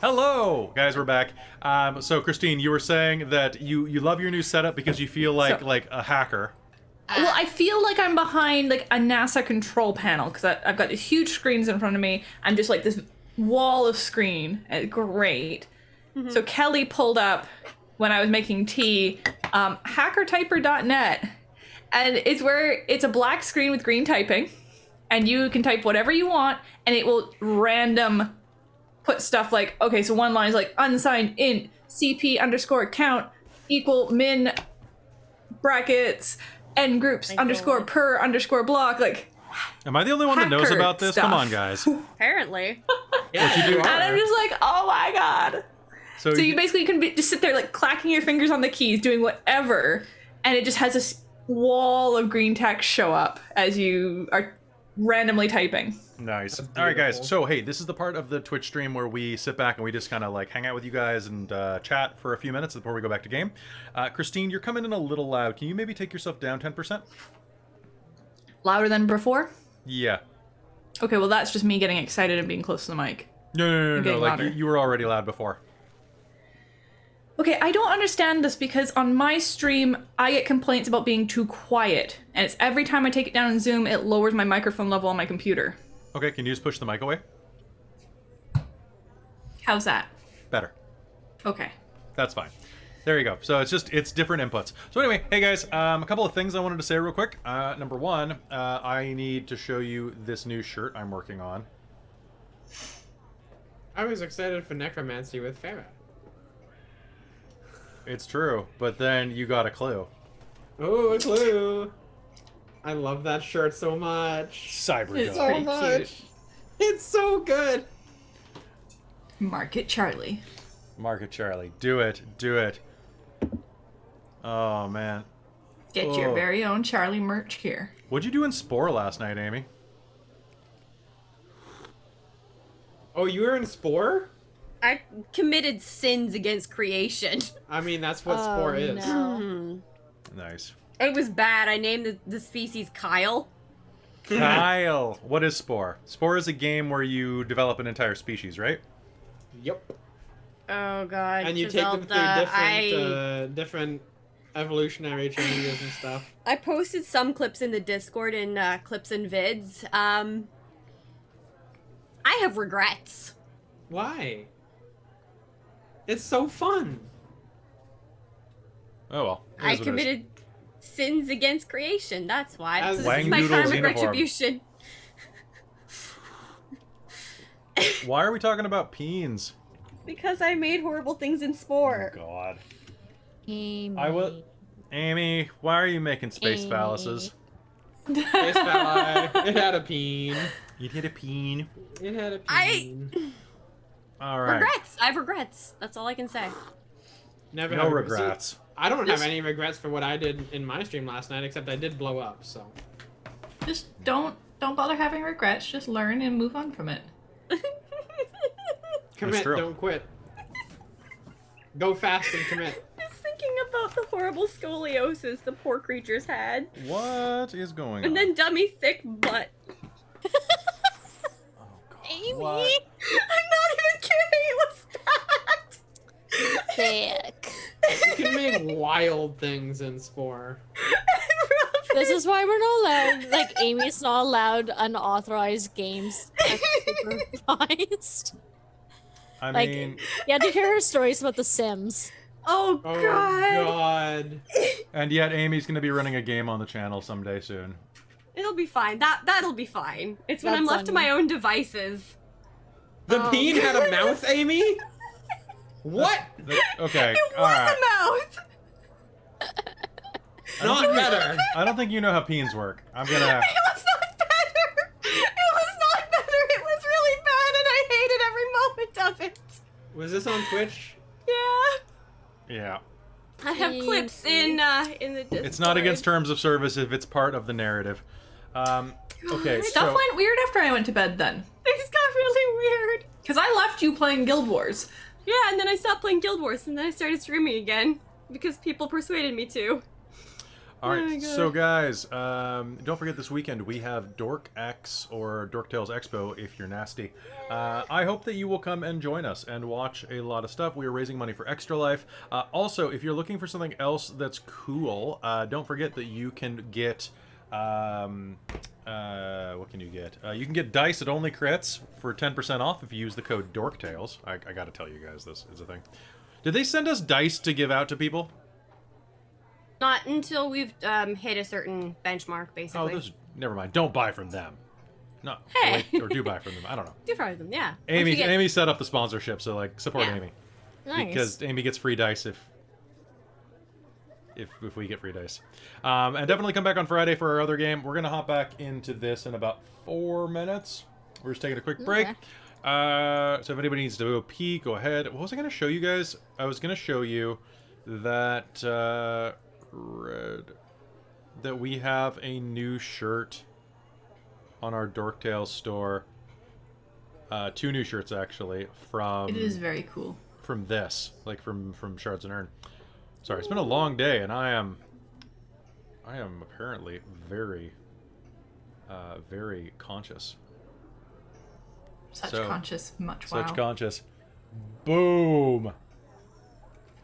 Hello, guys. We're back. So, Christine, you were saying that you love your new setup because you feel like a hacker. Well, I feel like I'm behind like a NASA control panel because I've got these huge screens in front of me. I'm just like this wall of screen. Great. Mm-hmm. So Kelly pulled up when I was making tea, hackertyper.net, and it's where it's a black screen with green typing, and you can type whatever you want, and it will random put stuff like, okay, so one line is like unsigned int CP underscore account equal min brackets n groups underscore per underscore block. Like, am I the only one that knows about this? Come on, guys. Apparently. What you do? And I'm just like, oh my god. So you basically can just sit there like clacking your fingers on the keys, doing whatever, and it just has this wall of green text show up as you are randomly typing. Nice. All right, guys. So, hey, this is the part of the Twitch stream where we sit back and we just kind of like hang out with you guys and chat for a few minutes before we go back to game. Christine, you're coming in a little loud. Can you maybe take yourself down 10%? Louder than before? Yeah. Okay, well, that's just me getting excited and being close to the mic. No. Like, you were already loud before. Okay, I don't understand this because on my stream, I get complaints about being too quiet. And it's every time I take it down in Zoom, it lowers my microphone level on my computer. Okay, can you just push the mic away? How's that? Better. Okay. That's fine. There you go. So it's different inputs. So anyway, hey guys, a couple of things I wanted to say real quick. Number one, I need to show you this new shirt I'm working on. I was excited for necromancy with Farah. It's true, but then you got a clue. Oh, a clue! I love that shirt so much. Cyber It's dog. so much. It's so good. Market Charlie. Market Charlie. Do it. Do it. Oh, man. Get your very own Charlie merch here. What'd you do in Spore last night, Amy? Oh, you were in Spore? I committed sins against creation. I mean, that's what Spore is. No. Nice. It was bad. I named the species Kyle. Kyle. What is Spore? Spore is a game where you develop an entire species, right? Yep. Oh god. And you take them through different evolutionary changes and stuff. I posted some clips in the Discord in clips and vids. I have regrets. Why? It's so fun. Oh well. I committed sins against creation. That's why. As So this is my Wang karmic Doodle's retribution. Why are we talking about peens? Because I made horrible things in Spore. Oh God. Amy. Amy, why are you making space phalluses? Space phalli. It had a peen. You hit a peen. It had a peen. All right. Regrets. I have regrets. That's all I can say. Never No have regrets. See, I don't have any regrets for what I did in my stream last night, except I did blow up. So. Just don't bother having regrets. Just learn and move on from it. Commit, don't quit. Go fast and commit. Just thinking about the horrible scoliosis the poor creatures had. What is going on? And then dummy thick butt. Oh, God. Amy. What? I'm not even kidding. It was bad. Thick. You can make wild things in Spore. This is why we're not allowed, like, Amy's not allowed unauthorized games supervised. I Like, mean, you had to hear her stories about The Sims. Oh Oh god. God. and yet Amy's going to be running a game on the channel someday soon. It'll be fine. That'll be fine. It's when I'm That's left to on my you. own devices. The peen had a mouth, Amy? What? Okay, It all was right. a mouth. Not better. I don't think you know how peens work. I'm gonna. It was not better. It was not better. It was really bad, and I hated every moment of it. Was this on Twitch? Yeah. Yeah. I have clips in the Discord. It's not against terms of service if it's part of the narrative. Okay, Stuff so went weird after I went to bed then. Things got really weird. Because I left you playing Guild Wars. Yeah, and then I stopped playing Guild Wars, and then I started streaming again because people persuaded me to. All right, Oh my so God. guys, don't forget this weekend we have Dork X or Dork Tales Expo if you're nasty. I hope that you will come and join us and watch a lot of stuff. We are raising money for Extra Life. Also, if you're looking for something else that's cool, don't forget that you can get... what can you get? You can get dice at Only Crits for 10% off if you use the code DorkTales. I gotta tell you guys, this is a thing. Did they send us dice to give out to people? Not until we've hit a certain benchmark, Oh, basically. never mind. Don't buy from them. No, Hey. or do buy from them. I don't know. Do for them, yeah. Once Amy, we get- Amy set up the sponsorship, so like support Yeah. Amy Nice. because Amy gets free dice if we get free dice. And definitely come back on Friday for our other game. We're gonna hop back into this in about 4 minutes. We're just taking a quick break. Okay. So if anybody needs to go pee, go ahead. What was I gonna show you guys? I was gonna show you that that we have a new shirt on our Dorktales store. 2 new shirts actually from It is very cool. from this, like from Shards and Nyrn. Sorry, it's been a long day, and I am apparently very conscious. Such So- conscious, much wow. Such conscious. Boom!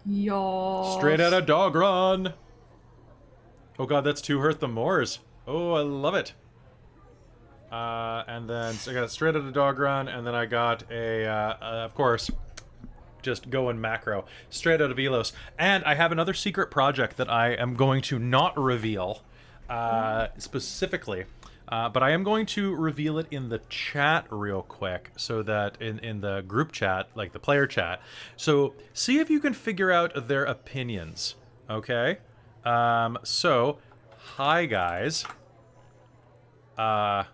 Yo. Straight out of Dog Run. Oh god, that's 2 Hurt the Moors. Oh, I love it. And then so I got straight out of Dog Run, and then I got a, of course, just going macro, straight out of Elos. And I have another secret project that I am going to not reveal specifically, but I am going to reveal it in the chat real quick, so that in the group chat, like the player chat. So see if you can figure out their opinions, okay? So, hi guys. How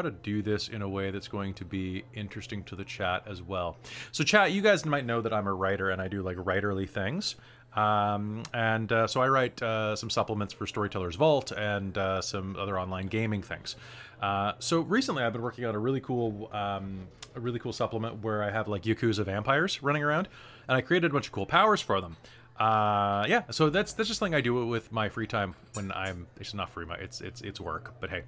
to do this in a way that's going to be interesting to the chat as well. So chat, you guys might know that I'm a writer and I do like writerly things. So I write some supplements for Storyteller's Vault and some other online gaming things. So recently I've been working on a really cool supplement where I have like Yakuza vampires running around, and I created a bunch of cool powers for them. Yeah, so that's just something I do with my free time when I'm. It's not free, it's work. But hey,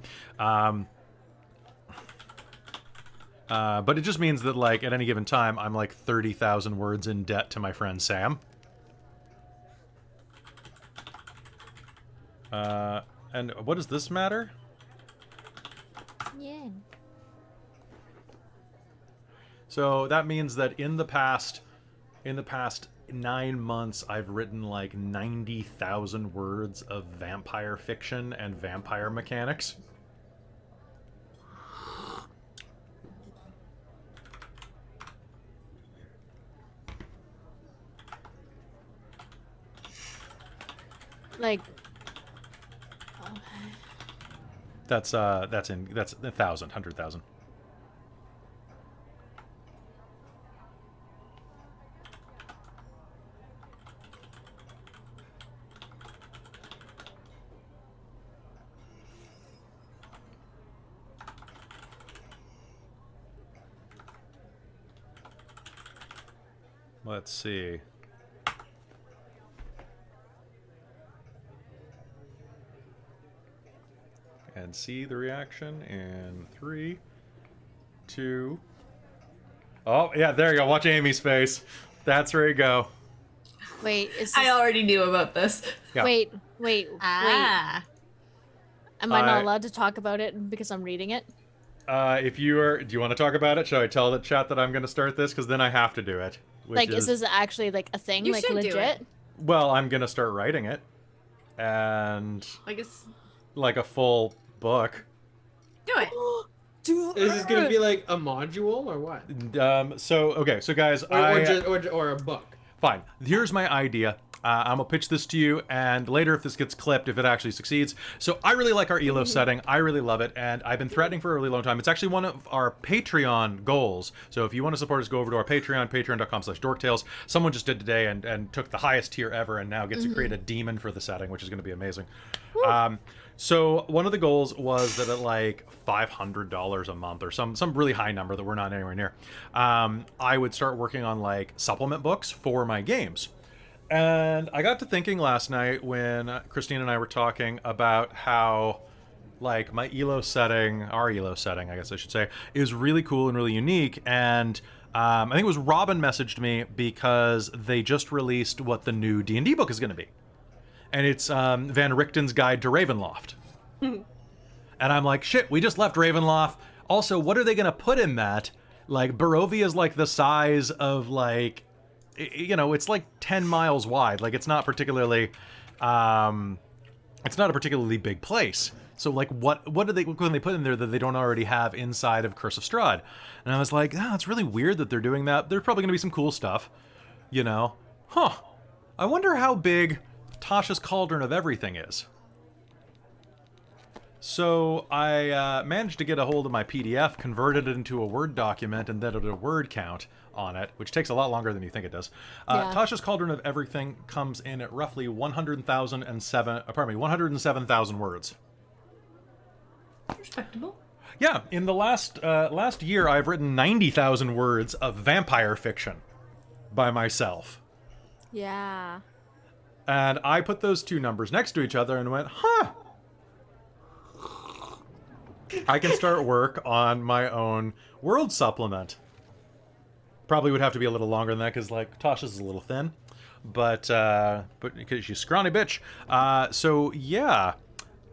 but it just means that like at any given time I'm like 30,000 words in debt to my friend Sam. And what does this matter? Yeah. So that means that in the past 9 months, I've written like 90,000 words of vampire fiction and vampire mechanics. Like, That's 1,000, 100,000. Let's see. And see the reaction in 3, 2. Oh, yeah, there you go. Watch Amy's face. That's where you go. wait, is I this, already knew about this. Yeah. wait. Ah. Am I I- not allowed to talk about it because I'm reading it? If you are, do you want to talk about it? Should I tell the chat that I'm going to start this? Because then I have to do it. Which Like, is this actually like a thing? You Like should do legit? it. Well, I'm going to start writing it. And Like it's like a full book. do it. Is this gonna be like a module or what? So guys, Or a book? Fine. Here's my idea. I'm gonna pitch this to you, and later, if this gets clipped, if it actually succeeds. So I really like our ELO setting. I really love it, and I've been threatening for a really long time. It's actually one of our Patreon goals. So if you want to support us, go over to our Patreon, patreon.com/dorktales. Someone just did today and took the highest tier ever, and now gets to create a demon for the setting, which is going to be amazing. So one of the goals was that at like $500 a month or some really high number that we're not anywhere near, I would start working on like supplement books for my games. And I got to thinking last night when Christine and I were talking about how, like, my elo setting, our elo setting, I guess I should say, is really cool and really unique. And I think it was Robin messaged me because they just released what the new D&D book is going to be. And it's Van Richten's Guide to Ravenloft. And I'm like, shit, we just left Ravenloft. Also, what are they going to put in that? Like, Barovia is like the size of, like, you know, it's like 10 miles wide. Like, it's not particularly, it's not a particularly big place. So, like, what do they, when they put in there that they don't already have inside of Curse of Strahd? And I was like, it's really weird that they're doing that. There's probably going to be some cool stuff, you know? Huh. I wonder how big Tasha's Cauldron of Everything is. So I managed to get a hold of my PDF, converted it into a Word document, and then did a word count on it, which takes a lot longer than you think it does. Tasha's Cauldron of Everything comes in at roughly 107,000 words. Respectable. Yeah, in the last year, I've written 90,000 words of vampire fiction by myself. Yeah. And I put those two numbers next to each other and went, huh. I can start work on my own world supplement. Probably would have to be a little longer than that because, like, Tasha's is a little thin, but because she's a scrawny bitch. So yeah,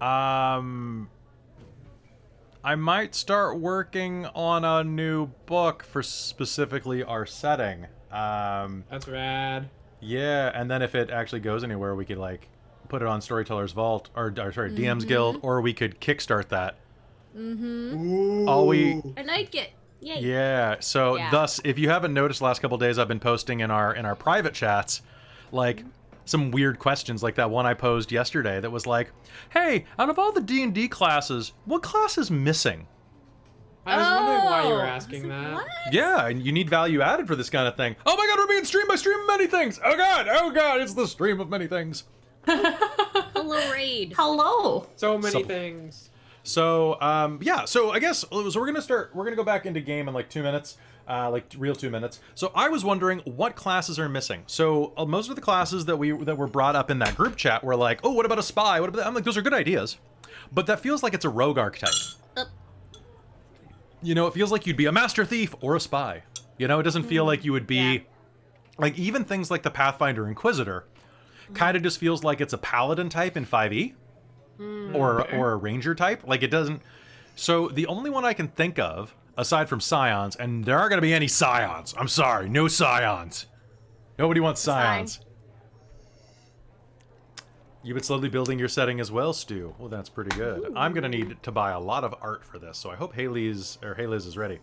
I might start working on a new book for specifically our setting. That's rad. Yeah, and then if it actually goes anywhere, we could like put it on Storyteller's Vault or sorry, DM's Guild, or we could kickstart that. I like it. Yay. Yeah. So thus, if you haven't noticed, the last couple of days I've been posting in our private chats, like some weird questions, like that one I posed yesterday that was like, "Hey, out of all the D&D classes, what class is missing?" I was wondering why you were asking that. What? Yeah, and you need value added for this kind of thing. Oh my God, we're being streamed by Stream of Many Things. Oh God, it's the Stream of Many Things. Hello, Raid. Hello. So many things. So, yeah, so I guess, so we're gonna go back into game in like 2 minutes, like real 2 minutes. So I was wondering what classes are missing. So most of the classes that were brought up in that group chat were like, oh, what about a spy? What about that? I'm like, those are good ideas, but that feels like it's a rogue archetype. You know, it feels like you'd be a master thief or a spy. You know, it doesn't feel like you would be, like even things like the Pathfinder Inquisitor kind of just feels like it's a paladin type in 5e. Or a ranger type. Like, it doesn't... So, the only one I can think of, aside from scions, and there aren't going to be any scions. I'm sorry, no scions. Nobody wants scions. You've been slowly building your setting as well, Stu. Well, that's pretty good. Ooh. I'm going to need to buy a lot of art for this, so I hope Hailiiz is ready.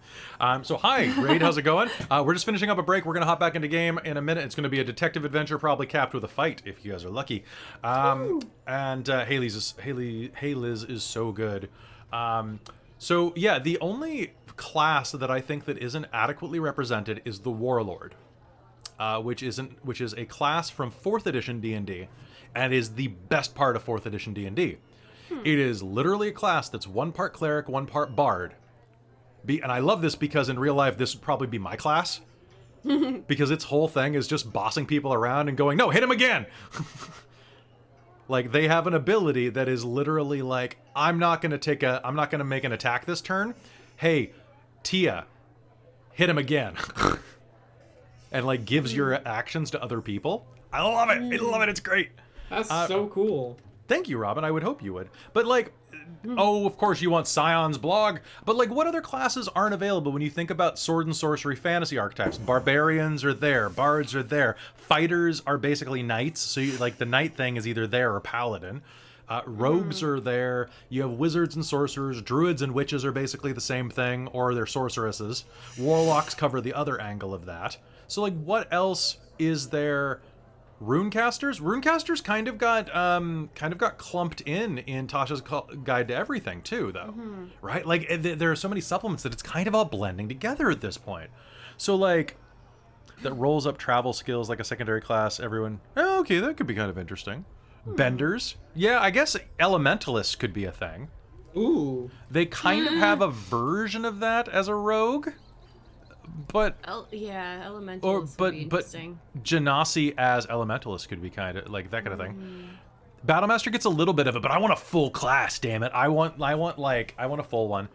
So, hi, Raid, how's it going? We're just finishing up a break. We're going to hop back into game in a minute. It's going to be a detective adventure, probably capped with a fight, if you guys are lucky. And Hailiiz is so good. So, yeah, the only class that I think that isn't adequately represented is the Warlord, which is a class from 4th edition D&D. And is the best part of 4th edition D&D. It is literally a class that's 1 part cleric, 1 part bard. And I love this because in real life, this would probably be my class. Because its whole thing is just bossing people around and going, no, hit him again! Like, they have an ability that is literally like, I'm not gonna make an attack this turn. Hey, Tia, hit him again. And like gives your actions to other people. I love it. I love it. It's great. That's so cool. Thank you, Robin. I would hope you would. But like, oh, of course you want Scion's blog. But like, what other classes aren't available when you think about sword and sorcery fantasy archetypes? Barbarians are there. Bards are there. Fighters are basically knights. So you, like the knight thing is either there or paladin. Rogues are there. You have wizards and sorcerers. Druids and witches are basically the same thing, or they're sorceresses. Warlocks cover the other angle of that. So like, what else is there? Runecasters kind of got clumped in Tasha's Guide to Everything too, though, right? Like there are so many supplements that it's kind of all blending together at this point. So like that rolls up travel skills like a secondary class. Everyone, oh, okay, that could be kind of interesting. Benders, yeah, I guess elementalists could be a thing. Ooh, they kind of have a version of that as a rogue. But Yeah, elementals would be interesting. Genasi as elementalist could be kind of like that kind of thing. Battlemaster gets a little bit of it, but I want a full class. Damn it! I want a full one.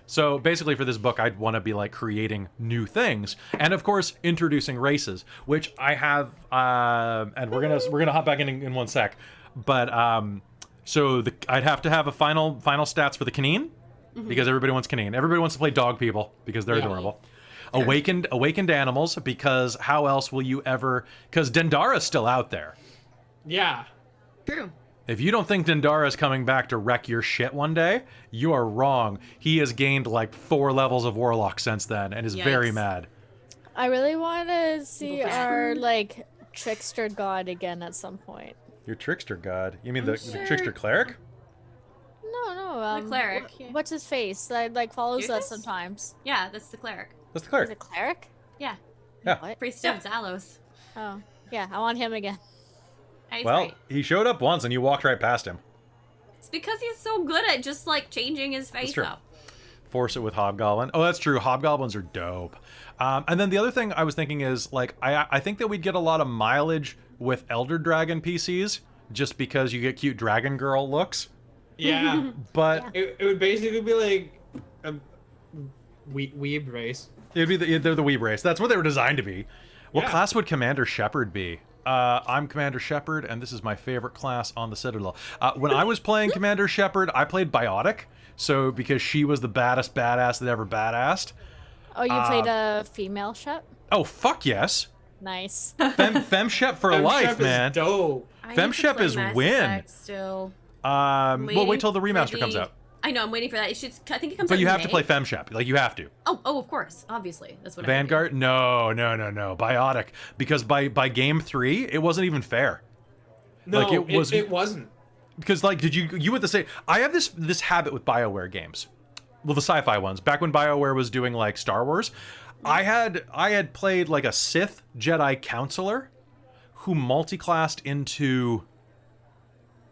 So basically, for this book, I'd want to be like creating new things, and of course, introducing races, which I have. And we're gonna hop back in one sec. But so I'd have to have a final stats for the Canine, because everybody wants Canine. Everybody wants to play dog people because they're adorable. Awakened animals, because how else will you ever? Because Dendara's still out there. Yeah. True. If you don't think Dendara's coming back to wreck your shit one day, you are wrong. He has gained like 4 levels of Warlock since then and is very mad. I really want to see our like trickster god again at some point. Your trickster god? You mean the trickster cleric? No, The cleric. What's his face? That like follows us Judas? sometimes. Yeah, that's the cleric. That's the Is cleric. it cleric? Yeah. Yeah. What? Priest of Zalos. Oh, yeah. I want him again. He's Well, great. he showed up once and you walked right past him. It's because he's so good at just like changing his face true. up. Force it with Hobgoblin. Oh, that's true. Hobgoblins are dope. And then the other thing I was thinking is, like, I think that we'd get a lot of mileage with Elder Dragon PCs, just because you get cute dragon girl looks. Yeah. But It would basically be like a weeb race. it'd be they're the Weeb race. That's what they were designed to be. What Yeah. class would Commander Shepard be? I'm Commander Shepard, and this is my favorite class on the Citadel. When I was playing Commander Shepard, I played Biotic, so because she was the baddest badass that ever badassed. Oh, you played a female shep? Oh, fuck yes. Nice. Fem Shep for Fem life, Shep man. Is dope. I need to Femshep play is Mass win. Effect still. Well, wait till the Waiting remaster for comes the- out. I know, I'm waiting for that. It should. I think it comes out But you in have to May. play Femshep. Like, you have to. Oh, of course. Obviously. That's what Vanguard? No. Biotic. Because by game 3, it wasn't even fair. No, Like, it wasn't. Because, like, you would say, I have this habit with BioWare games. Well, the sci-fi ones. Back when BioWare was doing, like, Star Wars, I had played, like, a Sith Jedi counselor who multi-classed into,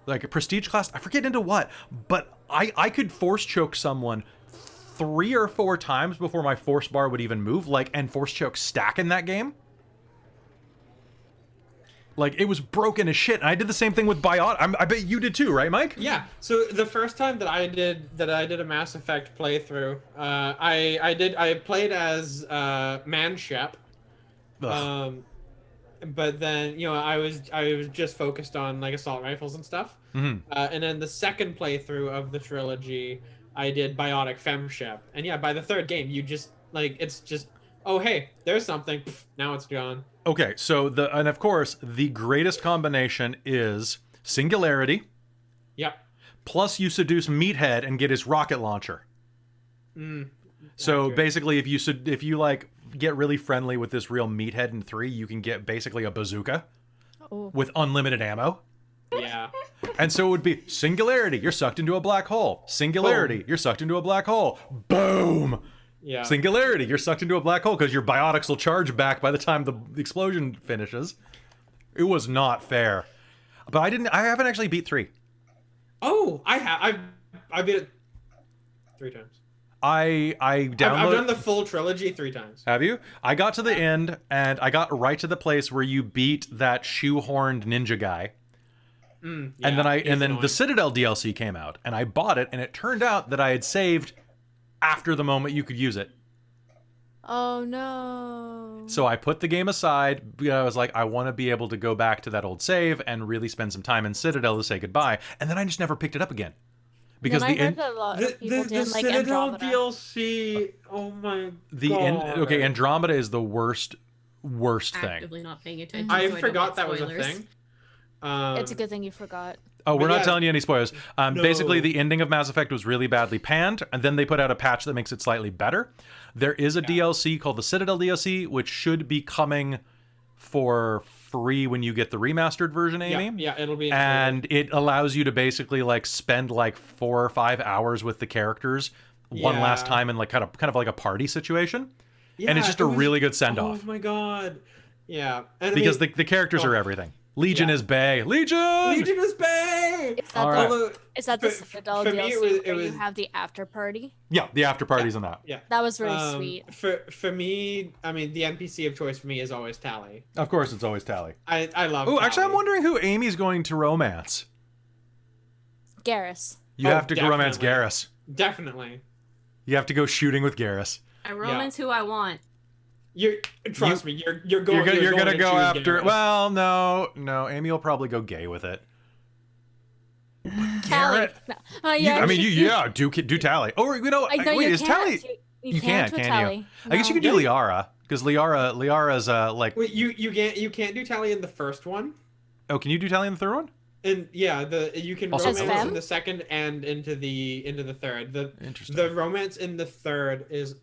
like, a prestige class. I forget into what, but I could force choke someone 3 or 4 times before my force bar would even move, like, and force choke stack in that game. Like, it was broken as shit. And I did the same thing with Biot. I bet you did too, right, Mike? Yeah. So the first time that I did a Mass Effect playthrough, I played as Manshep. Ugh. But then I was just focused on like assault rifles and stuff. And then the second playthrough of the trilogy, I did Biotic Femshep. And yeah, by the third game, you just like it's just, oh hey, there's something. Pff, now it's gone. Okay, so and of course, the greatest combination is Singularity, Yep. plus you seduce Meathead and get his rocket launcher. So accurate. basically, if you like get really friendly with this real Meathead in 3, you can get basically a bazooka Oh. with unlimited ammo. Yeah. And so it would be Singularity, you're sucked into a black hole. Singularity, Boom. you're sucked into a black hole. Boom! Yeah. Singularity, you're sucked into a black hole because your biotics will charge back by the time the explosion finishes. It was not fair. But I haven't actually beat 3. Oh, I beat it 3 times. I downloaded... I've done the full trilogy 3 times. Have you? I got to the end, and I got right to the place where you beat that shoehorned ninja guy. And then the Citadel DLC came out, and I bought it, and it turned out that I had saved after the moment you could use it. Oh no. So I put the game aside. I was like, I want to be able to go back to that old save and really spend some time in Citadel to say goodbye. And then I just never picked it up again. Because Then I heard a lot of people didn't like Citadel Andromeda. DLC. Oh my god. Andromeda is the worst thing. Actively not paying attention. I so don't forgot get that was a spoilers. thing. It's a good thing you forgot. Oh, we're But not yeah, telling you any spoilers. no. Basically, the ending of Mass Effect was really badly panned, and then they put out a patch that makes it slightly better. There is a DLC called the Citadel DLC, which should be coming for free when you get the remastered version, Amy. Yeah, it'll be. And it allows you to basically like spend like 4 or 5 hours with the characters one last time in like kind of like a party situation. And it's just a really good send off. Oh my god. Yeah. And Because the characters are everything. Legion is Bay. Legion! Legion is Bay! Is that All the, right. Although, is that the for- Citadel for me, DLC it where you was- have the after party? Yeah, the after parties and that. yeah. That was really sweet. For me, I mean, the NPC of choice for me is always Tally. Of course, it's always Tally. I love. Oh, actually, I'm Tally. wondering who Amy's going to romance. Garrus. You Oh, have to romance definitely. Garrus. Definitely. You have to go shooting with Garrus. I romance who I want. Trust me. You're going. You're gonna to go choose after. Garrus. Well, no. Amy will probably go gay with it. Tally. Garrett. No. You- I mean, do Tally. Or No, wait, you is can't. Tally? You can't, with can Tally. you? I guess you could do Liara because Liara's like. Wait, you can't do Tally in the first one. Oh, can you do Tally in the third one? And yeah, you can Also romance femme? in the second and into the third. Interesting. The romance in the third is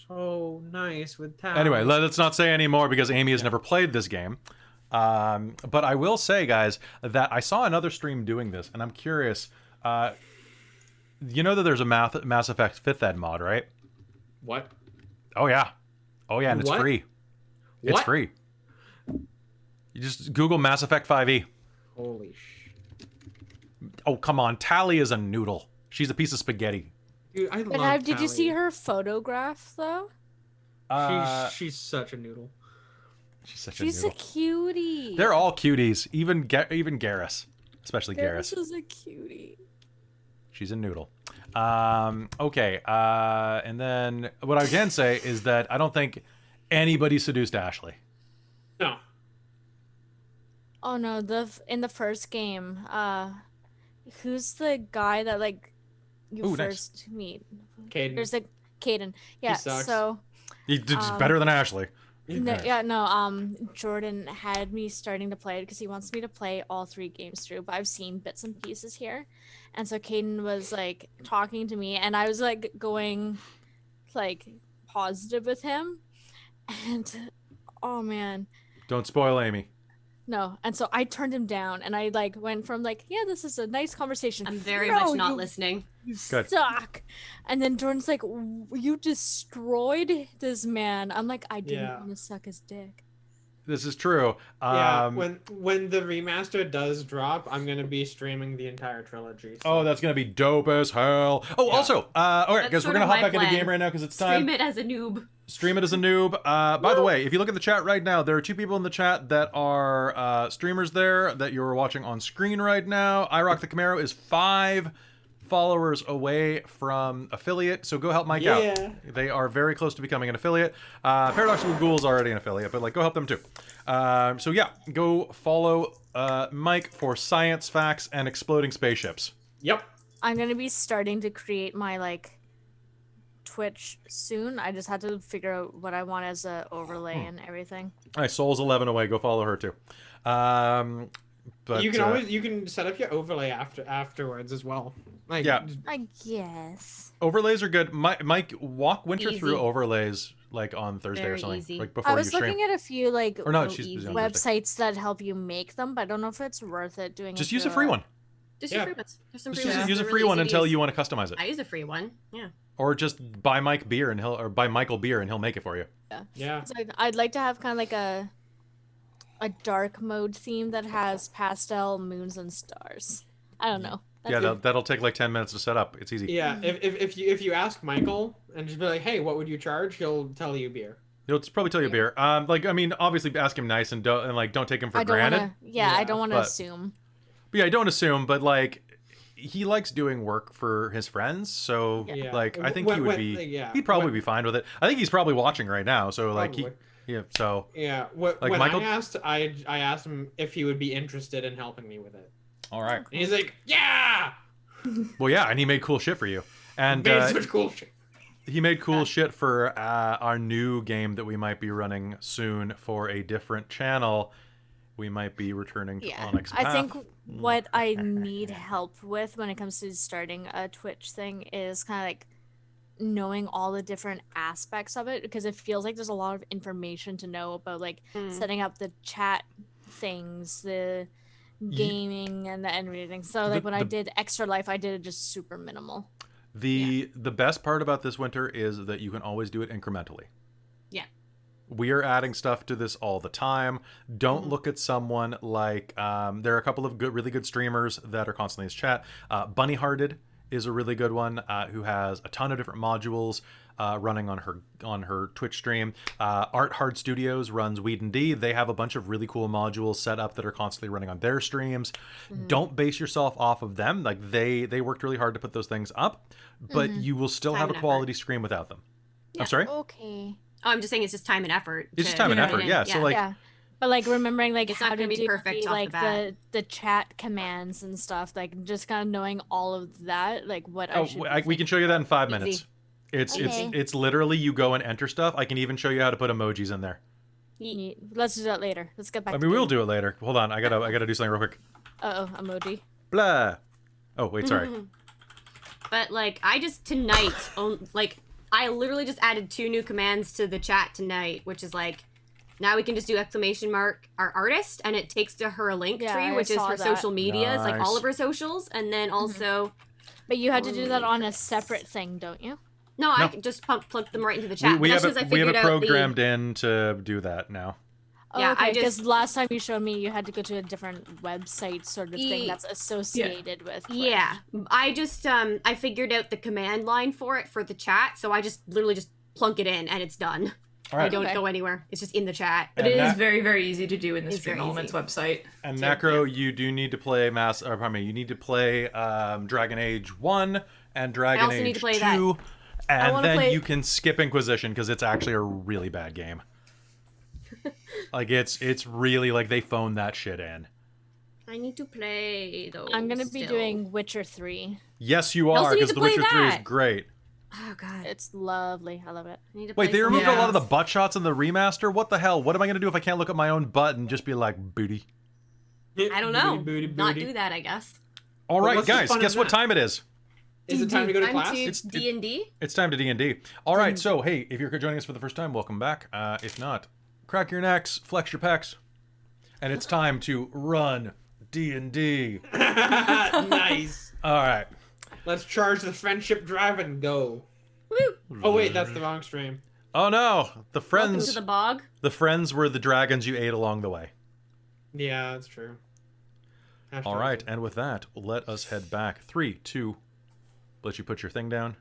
so nice with Tally. Anyway, let's not say any more because Amy has never played this game. But I will say, guys, that I saw another stream doing this, and I'm curious. You know that there's a Mass Effect 5th Ed mod, right? What? Oh yeah, and it's What? free. It's What? free. You just Google Mass Effect 5e. Holy sh! Oh come on, Tally is a noodle. She's a piece of spaghetti. Dude, I But love did you see Tally. her photograph though? She's such a noodle. She's such She's a a noodle. cutie. They're all cuties, even Garrus, especially Garrus. Garrus is a cutie. She's a noodle. Okay, and then what I can say is that I don't think anybody seduced Ashley. No. Oh no, in the first game, who's the guy that like you Ooh, nice. first meet? Caden. There's a Caden. Yeah, sucks. so He's better than Ashley. Jordan had me starting to play it because he wants me to play all 3 games through, but I've seen bits and pieces here. And so Caden was like talking to me and I was like going like positive with him. And oh man. Don't spoil Amy. No. And so I turned him down and I like went from like, yeah, this is a nice conversation. I'm very No, much not you- listening. You Good. suck. And then Jordan's like, you destroyed this man. I'm like, I didn't Yeah. want to suck his dick. This is true. Yeah. When the remaster does drop, I'm gonna be streaming the entire trilogy. Oh, that's gonna be dope as hell. Oh, Yeah. also, all right, That's guys, we're sort gonna of hop my back into the plan. game right now because it's time. Stream it as a noob. Stream it as a noob. By the way, if you look at the chat right now, there are 2 people in the chat that are streamers there that you're watching on screen right now. I Rock the Camaro is 5 followers away from affiliate, so go help Mike out. They are very close to becoming an affiliate. Paradoxical Ghoul is already an affiliate, but like go help them too. So yeah, go follow Mike for science facts and exploding spaceships. Yep. I'm gonna be starting to create my like Twitch soon. I just had to figure out what I want as a overlay and everything. All right, Soul's 11 away. Go follow her too. But you can set up your overlay afterwards as well. Like, Yeah. I guess. overlays are good. Mike, walk Winter Easy. through overlays like on Thursday or Very something, easy. like before I you was stream. looking at a few like Or no, so she's easy. on Thursday. websites that help you make them, but I don't know if it's worth it doing. Just it use a through free one. Just Yeah. use free ones. There's some free Just ones. use a They're free really one easy to until use. you want to customize it, I use a free one. Yeah. or just buy Mike beer and buy Michael beer and he'll make it for you. yeah. So I'd like to have kind of like a dark mode theme that has pastel moons and stars. I don't know. Yeah, that'll take like 10 minutes to set up. It's easy. Yeah. If you ask Michael and just be like, hey, what would you charge? He'll tell you beer. He'll probably tell you beer. Like I mean, obviously ask him nice and don't take him for I don't granted. want to. Yeah, I Yeah, don't want to but- assume. But yeah, don't assume. But like, he likes doing work for his friends, so Yeah. like I think he would be. Yeah. He'd probably be fine with it. I think he's probably watching right now, so like Probably. yeah. So Yeah. Like When Michael- I asked him if he would be interested in helping me with it. all right. And he's like, yeah. Well, yeah, and he made cool shit for you, and Made such cool shit. he made cool shit for our new game that we might be running soon for a different channel. We might be returning to Yeah, Onyx I Path. think what I need help with when it comes to starting a Twitch thing is kind of like knowing all the different aspects of it, because it feels like there's a lot of information to know about, like setting up the chat things, the gaming, and everything. So like when I did Extra Life, I did it just super minimal. The best part about this winter is that you can always do it incrementally. Yeah. We are adding stuff to this all the time. Don't look at someone like there are a couple of really good streamers that are constantly in this chat. Bunny Hearted is a really good one who has a ton of different modules running on her Twitch stream. Art Hard Studios runs Weed and D. They have a bunch of really cool modules set up that are constantly running on their streams. Don't base yourself off of them. Like they worked really hard to put those things up, but you will still have a quality stream without them. Yeah. I'm sorry? Okay. Oh, I'm just saying it's just time and effort. It's just time and effort, yeah. So like Yeah. But like remembering like It's how not to gonna be do perfect off like the bat. the chat commands and stuff, like just kind of knowing all of that, like what I should. we can show you that in 5 minutes. Easy. Okay. It's literally you go and enter stuff. I can even show you how to put emojis in there. Neat. Let's do that later. Let's get back. I mean, we'll do it later. Hold on, I gotta do something real quick. Emoji. Blah. Oh wait, sorry. But like I just tonight, like I literally just added 2 new commands to the chat tonight, which is like now we can just do exclamation mark our artist, and it takes to her link Yeah, tree, I which is saw her that. social medias, like all Nice. of her socials, and then also But you had to do that Holy on a separate thing, don't you? no, I No. can just plug them right into the chat. We But have that's it. because I We have figured it out the- programmed in to do that now. Oh, Yeah, I okay. Because just- last time you showed me, you had to go to a different website sort of thing Ye- that's associated with. Twitch. Yeah, I just I figured out the command line for it for the chat, so I just literally just plunk it in and it's done. All I right. don't Okay. go anywhere. It's just in the chat. But And it is that- very, very easy to do in the It's Stream very Elements easy. website. And So, Necro, you do need to play you need to play Dragon Age 1 and Dragon also Age need to play 2. that. And wanna then play- you can skip Inquisition because it's actually a really bad game. Like it's really like they phoned that shit in. I need to play though. I'm gonna be still. doing Witcher 3. Yes, you also are need because to The play Witcher 3 is that. great. Oh god. It's lovely. I love it. I need to Wait, play they removed a Yeah. lot of the butt shots in the remaster? What the hell? What am I going to do if I can't look at my own butt and just be like, booty? I don't know. Booty, booty, Not booty. do that, I guess. All Well, right, what's the guys, fun guess in what that? time it is? Is it time to go to I'm class? to It's- D&D. It's time to D&D. All right, so, hey, if you're joining us for the first time, welcome back. If not, crack your necks, flex your pecs, and it's time to run D&D. Nice. All right. Let's charge the friendship drive and go. Woo! Oh wait, that's the wrong stream. Oh, no. The Welcome to friends, the bog. the friends were the dragons you ate along the way. Yeah, that's true. All right, and with that, let us head back. 3, 2, let you put your thing down.